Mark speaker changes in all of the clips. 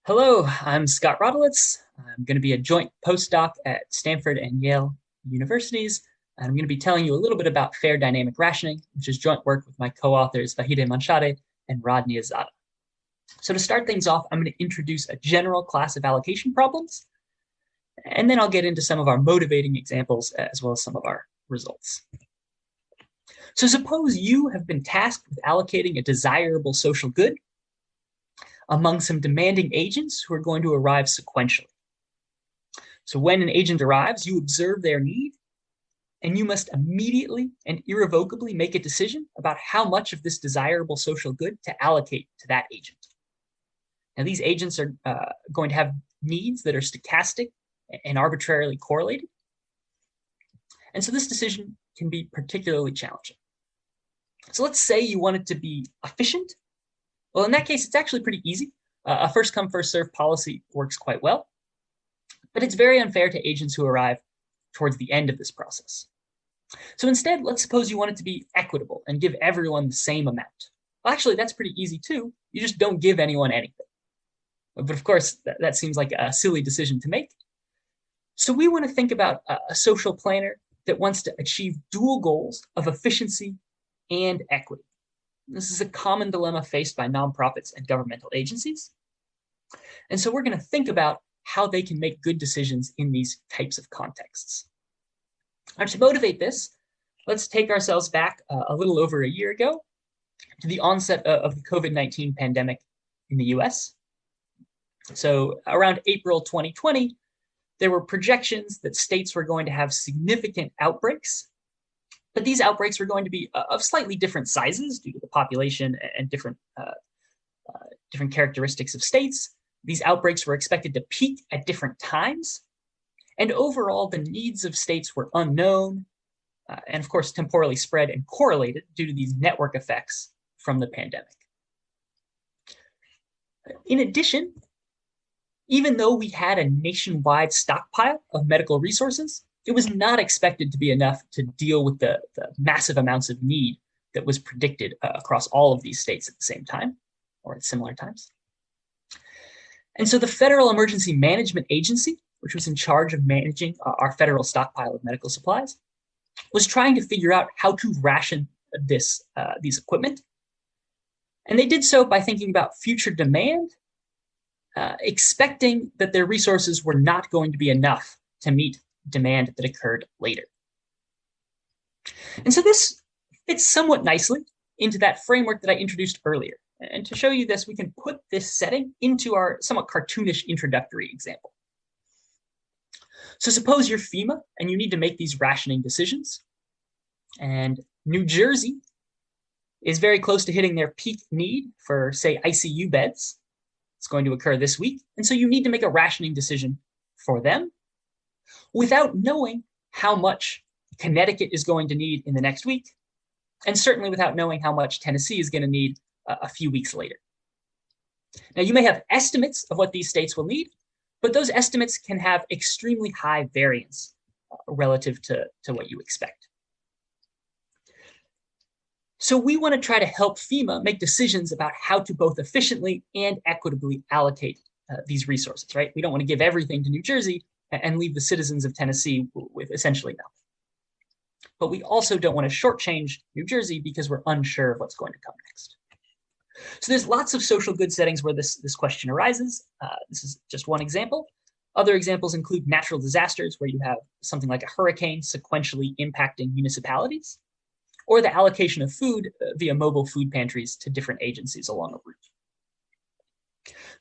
Speaker 1: Hello, I'm Scott Rodilitz. I'm going to be a joint postdoc at Stanford and Yale universities, and I'm going to be telling you a little bit about fair dynamic rationing, which is joint work with my co-authors Vahideh Manshadi and Niazadeh. So to start things off, I'm going to introduce a general class of allocation problems, and then I'll get into some of our motivating examples as well as some of our results. So suppose you have been tasked with allocating a desirable social good among some demanding agents who are going to arrive sequentially. So when an agent arrives, you observe their need, and you must immediately and irrevocably make a decision about how much of this desirable social good to allocate to that agent. Now, these agents are going to have needs that are stochastic and arbitrarily correlated. And so this decision can be particularly challenging. So let's say you want it to be efficient. Well, in that case, it's actually pretty easy. A first come, first serve policy works quite well, but it's very unfair to agents who arrive towards the end of this process. So instead, let's suppose you want it to be equitable and give everyone the same amount. Well, actually, that's pretty easy too. You just don't give anyone anything. But of course, that seems like a silly decision to make. So we want to think about a social planner that wants to achieve dual goals of efficiency and equity. This is a common dilemma faced by nonprofits and governmental agencies. And so we're going to think about how they can make good decisions in these types of contexts. Now, to motivate this, let's take ourselves back a little over a year ago to the onset of the COVID-19 pandemic in the US. So around April 2020, there were projections that states were going to have significant outbreaks. But these outbreaks were going to be of slightly different sizes due to the population and different characteristics of states. These outbreaks were expected to peak at different times. And overall, the needs of states were unknown and, of course, temporally spread and correlated due to these network effects from the pandemic. In addition, even though we had a nationwide stockpile of medical resources, it was not expected to be enough to deal with the massive amounts of need that was predicted across all of these states at the same time or at similar times. And so the Federal Emergency Management Agency, which was in charge of managing our federal stockpile of medical supplies, was trying to figure out how to ration these equipment. And they did so by thinking about future demand, expecting that their resources were not going to be enough to meet demand that occurred later. And so this fits somewhat nicely into that framework that I introduced earlier. And to show you this, we can put this setting into our somewhat cartoonish introductory example. So suppose you're FEMA and you need to make these rationing decisions. And New Jersey is very close to hitting their peak need for, say, ICU beds. It's going to occur this week. And so you need to make a rationing decision for them without knowing how much Connecticut is going to need in the next week, and certainly without knowing how much Tennessee is going to need a few weeks later. Now, you may have estimates of what these states will need, but those estimates can have extremely high variance relative to what you expect. So we want to try to help FEMA make decisions about how to both efficiently and equitably allocate these resources, right? We don't want to give everything to New Jersey and leave the citizens of Tennessee with essentially nothing. But we also don't want to shortchange New Jersey because we're unsure of what's going to come next. So there's lots of social good settings where this question arises. This is just one example. Other examples include natural disasters where you have something like a hurricane sequentially impacting municipalities, or the allocation of food via mobile food pantries to different agencies along a route.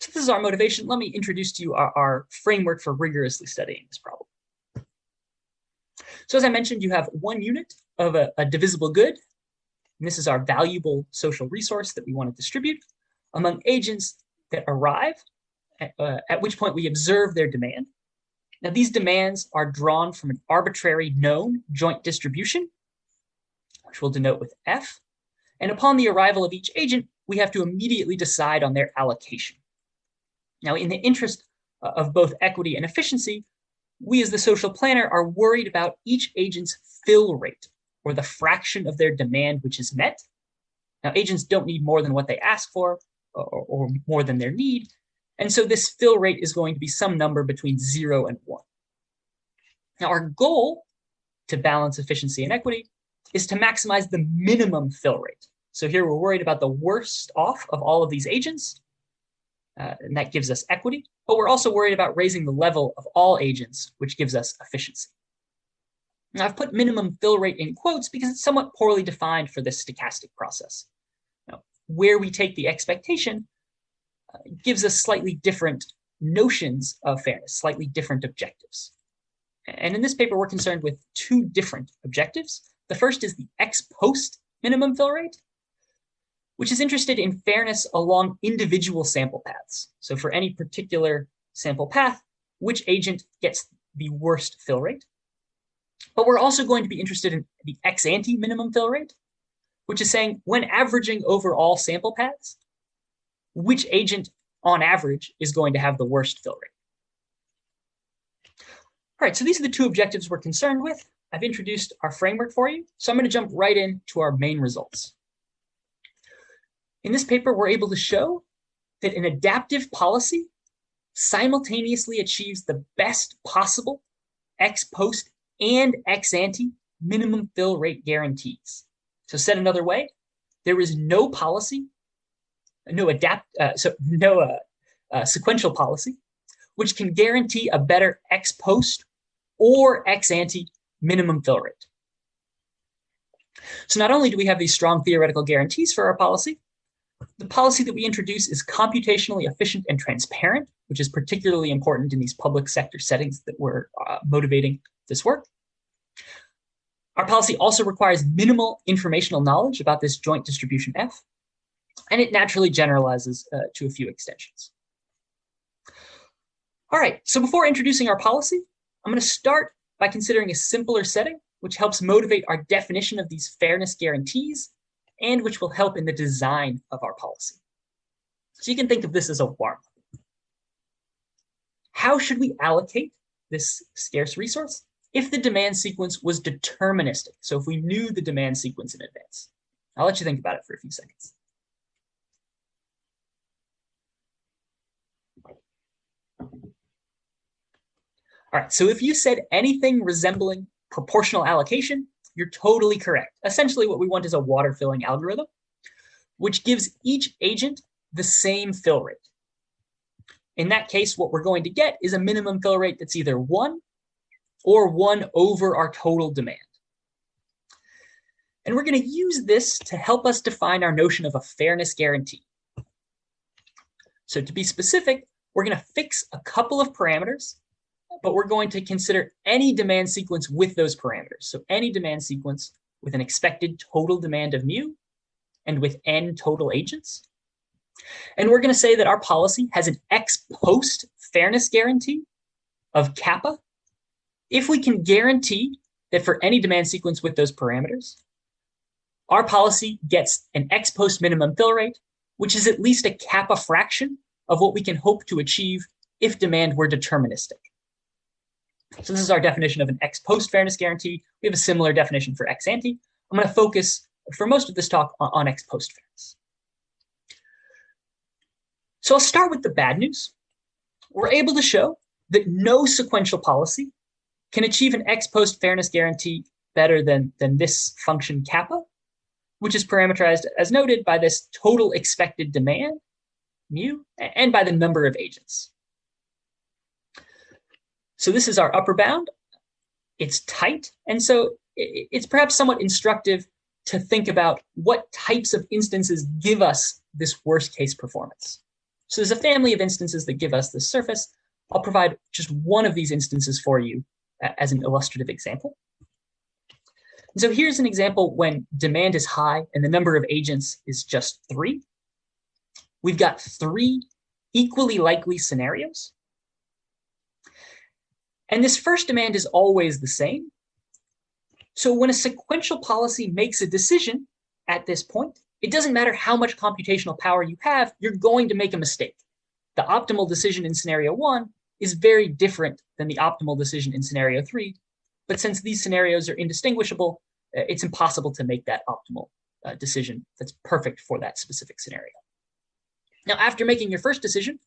Speaker 1: So this is our motivation. Let me introduce to you our framework for rigorously studying this problem. So as I mentioned, you have one unit of a divisible good. And this is our valuable social resource that we want to distribute among agents that arrive, at which point we observe their demand. Now, these demands are drawn from an arbitrary known joint distribution, which we'll denote with F. And upon the arrival of each agent, we have to immediately decide on their allocation. Now, in the interest of both equity and efficiency, we as the social planner are worried about each agent's fill rate, or the fraction of their demand which is met. Now, agents don't need more than what they ask for, or more than their need, And so this fill rate is going to be some number between 0 and 1. Now, our goal to balance efficiency and equity is to maximize the minimum fill rate. So here we're worried about the worst off of all of these agents, and that gives us equity, but we're also worried about raising the level of all agents, which gives us efficiency. Now, I've put minimum fill rate in quotes because it's somewhat poorly defined for this stochastic process. Now, where we take the expectation gives us slightly different notions of fairness, slightly different objectives. And in this paper, we're concerned with two different objectives. The first is the ex post minimum fill rate, which is interested in fairness along individual sample paths. So for any particular sample path, which agent gets the worst fill rate? But we're also going to be interested in the ex ante minimum fill rate, which is saying when averaging over all sample paths, which agent on average is going to have the worst fill rate? All right, so these are the two objectives we're concerned with. I've introduced our framework for you, so I'm going to jump right into our main results. In this paper, we're able to show that an adaptive policy simultaneously achieves the best possible ex post and ex ante minimum fill rate guarantees. So said another way, there is no policy, no sequential policy, which can guarantee a better ex post or ex ante minimum fill rate. So not only do we have these strong theoretical guarantees for our policy, the policy that we introduce is computationally efficient and transparent, which is particularly important in these public sector settings that we're motivating this work. Our policy also requires minimal informational knowledge about this joint distribution F, and it naturally generalizes to a few extensions. All right, so before introducing our policy, I'm going to start by considering a simpler setting, which helps motivate our definition of these fairness guarantees, and which will help in the design of our policy. So you can think of this as a warm-up. How should we allocate this scarce resource if the demand sequence was deterministic? So if we knew the demand sequence in advance. I'll let you think about it for a few seconds. All right, so if you said anything resembling proportional allocation, you're totally correct. Essentially, what we want is a water filling algorithm, which gives each agent the same fill rate. In that case, what we're going to get is a minimum fill rate that's either 1 or 1 over our total demand. And we're going to use this to help us define our notion of a fairness guarantee. So to be specific, we're going to fix a couple of parameters, but we're going to consider any demand sequence with those parameters. So any demand sequence with an expected total demand of mu and with n total agents. And we're going to say that our policy has an ex post fairness guarantee of kappa if we can guarantee that for any demand sequence with those parameters, our policy gets an ex post minimum fill rate, which is at least a kappa fraction of what we can hope to achieve if demand were deterministic. So this is our definition of an ex post fairness guarantee. We have a similar definition for ex ante. I'm going to focus for most of this talk on ex post fairness. So I'll start with the bad news. We're able to show that no sequential policy can achieve an ex post fairness guarantee better than this function kappa, which is parameterized, as noted, by this total expected demand, mu, and by the number of agents. So this is our upper bound. It's tight, and so it's perhaps somewhat instructive to think about what types of instances give us this worst case performance. So there's a family of instances that give us this surface. I'll provide just one of these instances for you as an illustrative example. And so here's an example when demand is high and the number of agents is just 3. We've got 3 equally likely scenarios. And this first demand is always the same. So when a sequential policy makes a decision at this point, it doesn't matter how much computational power you have, you're going to make a mistake. The optimal decision in scenario 1 is very different than the optimal decision in scenario 3. But since these scenarios are indistinguishable, it's impossible to make that optimal decision that's perfect for that specific scenario. Now, after making your first decision,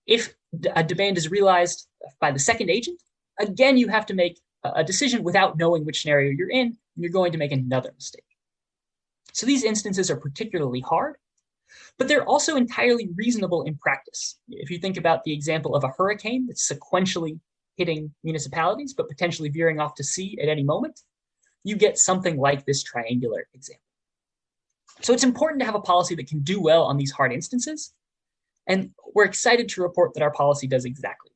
Speaker 1: If a demand is realized by the second agent, again, you have to make a decision without knowing which scenario you're in, and you're going to make another mistake. So these instances are particularly hard, but they're also entirely reasonable in practice. If you think about the example of a hurricane that's sequentially hitting municipalities, but potentially veering off to sea at any moment, you get something like this triangular example. So it's important to have a policy that can do well on these hard instances, and we're excited to report that our policy does exactly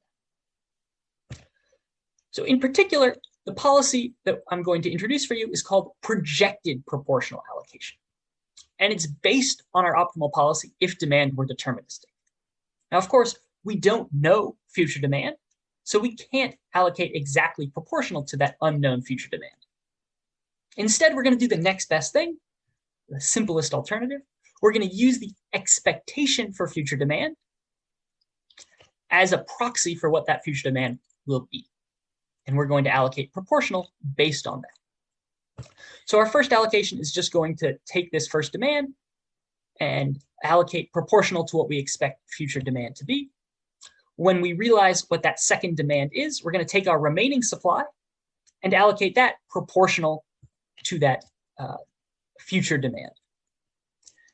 Speaker 1: that. So in particular, the policy that I'm going to introduce for you is called projected proportional allocation. And it's based on our optimal policy if demand were deterministic. Now, of course, we don't know future demand, so we can't allocate exactly proportional to that unknown future demand. Instead, we're going to do the next best thing, the simplest alternative. We're going to use the expectation for future demand as a proxy for what that future demand will be. And we're going to allocate proportional based on that. So our first allocation is just going to take this first demand and allocate proportional to what we expect future demand to be. When we realize what that second demand is, we're going to take our remaining supply and allocate that proportional to that future demand.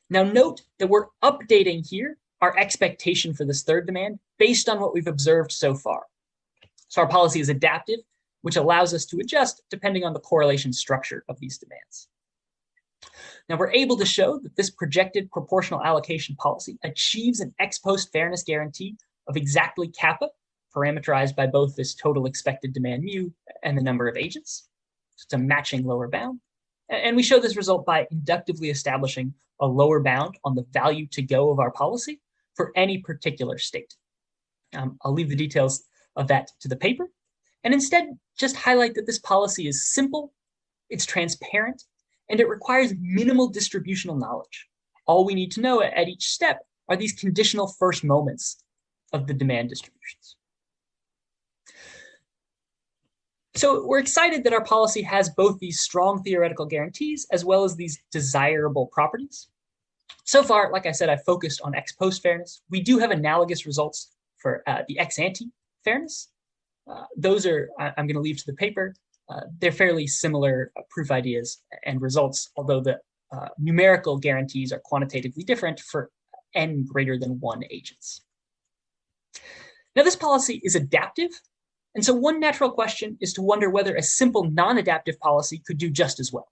Speaker 1: Now note that we're updating here our expectation for this third demand based on what we've observed so far. So our policy is adaptive, which allows us to adjust depending on the correlation structure of these demands. Now we're able to show that this projected proportional allocation policy achieves an ex post fairness guarantee of exactly kappa, parameterized by both this total expected demand mu and the number of agents. So it's a matching lower bound. And we show this result by inductively establishing a lower bound on the value to go of our policy for any particular state. I'll leave the details of that to the paper, and instead just highlight that this policy is simple, it's transparent, and it requires minimal distributional knowledge. All we need to know at each step are these conditional first moments of the demand distributions. So we're excited that our policy has both these strong theoretical guarantees as well as these desirable properties. So far, like I said, I've focused on ex post fairness. We do have analogous results for the ex ante fairness. Those are, I'm going to leave to the paper. They're fairly similar proof ideas and results, although the numerical guarantees are quantitatively different for n greater than 1 agents. Now, this policy is adaptive. And so one natural question is to wonder whether a simple non-adaptive policy could do just as well.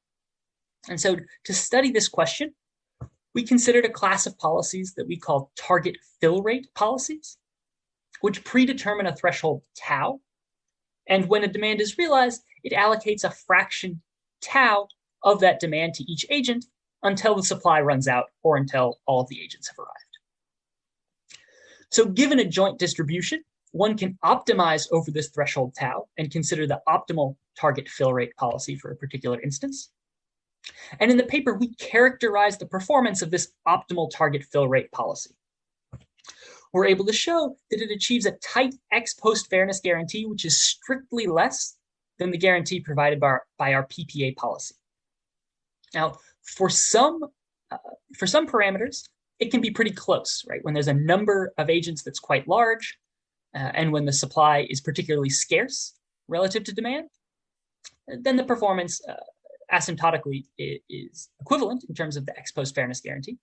Speaker 1: And so to study this question, we considered a class of policies that we call target fill rate policies, which predetermine a threshold tau. And when a demand is realized, it allocates a fraction tau of that demand to each agent until the supply runs out or until all of the agents have arrived. So given a joint distribution, one can optimize over this threshold tau and consider the optimal target fill rate policy for a particular instance. And in the paper, we characterize the performance of this optimal target fill rate policy. We're able to show that it achieves a tight ex post fairness guarantee, which is strictly less than the guarantee provided by our PPA policy. Now, for some parameters, it can be pretty close, right? When there's a number of agents that's quite large, and when the supply is particularly scarce relative to demand, then the performance asymptotically is equivalent in terms of the ex post fairness guarantee.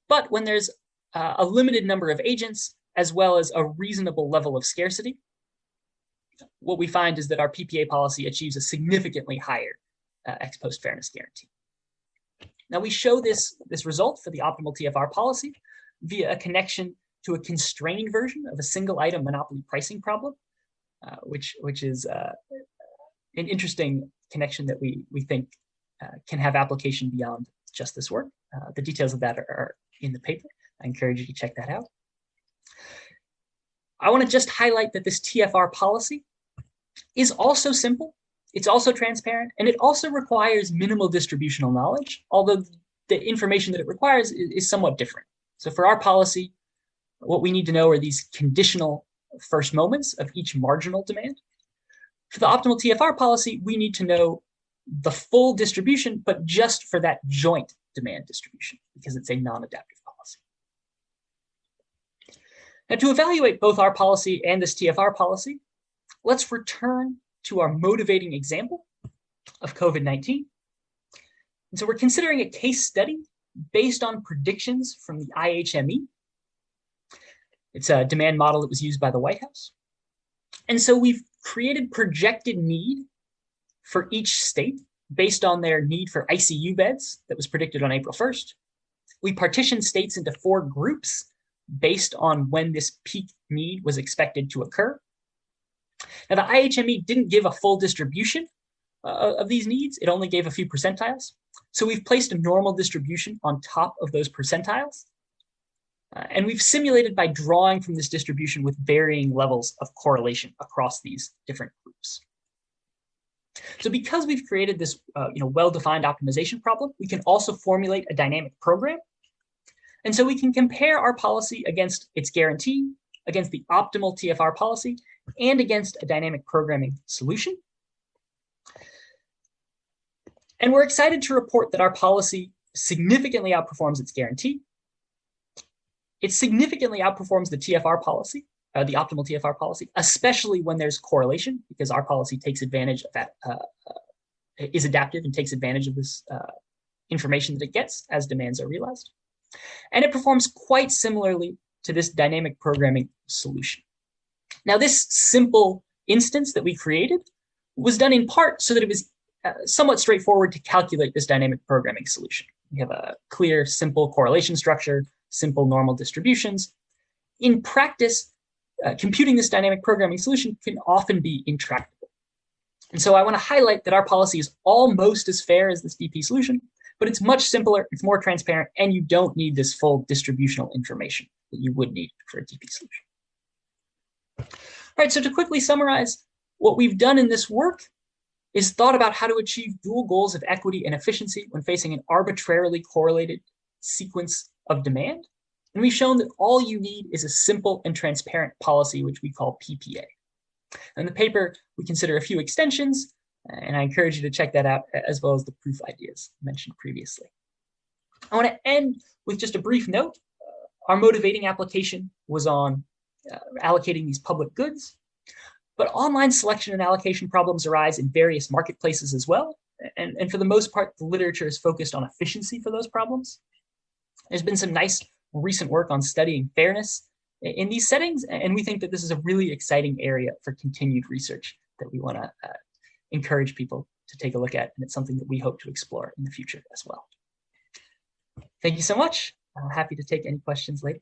Speaker 1: But when there's a limited number of agents, as well as a reasonable level of scarcity, what we find is that our PPA policy achieves a significantly higher ex post fairness guarantee. Now we show this result for the optimal TFR policy via a connection to a constrained version of a single item monopoly pricing problem, which is an interesting connection that we think can have application beyond just this work. The details of that are in the paper. I encourage you to check that out. I want to just highlight that this TFR policy is also simple, it's also transparent, and it also requires minimal distributional knowledge, although the information that it requires is somewhat different. So for our policy, what we need to know are these conditional first moments of each marginal demand. For the optimal TFR policy, we need to know the full distribution, but just for that joint demand distribution, because it's a non-adaptive policy. Now, to evaluate both our policy and this TFR policy, let's return to our motivating example of COVID-19. And so we're considering a case study based on predictions from the IHME. It's a demand model that was used by the White House. And so we've created projected need for each state based on their need for ICU beds that was predicted on April 1st. We partitioned states into 4 groups based on when this peak need was expected to occur. Now, the IHME didn't give a full distribution of these needs. It only gave a few percentiles. So we've placed a normal distribution on top of those percentiles. And we've simulated by drawing from this distribution with varying levels of correlation across these different groups. So because we've created this well-defined optimization problem, we can also formulate a dynamic program. And so we can compare our policy against its guarantee, against the optimal TFR policy, and against a dynamic programming solution. And we're excited to report that our policy significantly outperforms its guarantee. It significantly outperforms the TFR policy, the optimal TFR policy, especially when there's correlation, because our policy takes advantage of that, is adaptive and takes advantage of this information that it gets as demands are realized. And it performs quite similarly to this dynamic programming solution. Now, this simple instance that we created was done in part so that it was somewhat straightforward to calculate this dynamic programming solution. We have a clear, simple correlation structure, simple normal distributions. In practice, computing this dynamic programming solution can often be intractable. And so I want to highlight that our policy is almost as fair as this DP solution, but it's much simpler, it's more transparent, and you don't need this full distributional information that you would need for a DP solution. All right, so to quickly summarize, what we've done in this work is thought about how to achieve dual goals of equity and efficiency when facing an arbitrarily correlated sequence of demand. And we've shown that all you need is a simple and transparent policy, which we call PPA. In the paper, we consider a few extensions, and I encourage you to check that out, as well as the proof ideas mentioned previously. I want to end with just a brief note. Our motivating application was on allocating these public goods, but online selection and allocation problems arise in various marketplaces as well. And for the most part, the literature is focused on efficiency for those problems. There's been some nice recent work on studying fairness in these settings, and we think that this is a really exciting area for continued research that we want to encourage people to take a look at, and it's something that we hope to explore in the future as well. Thank you so much. I'm happy to take any questions later.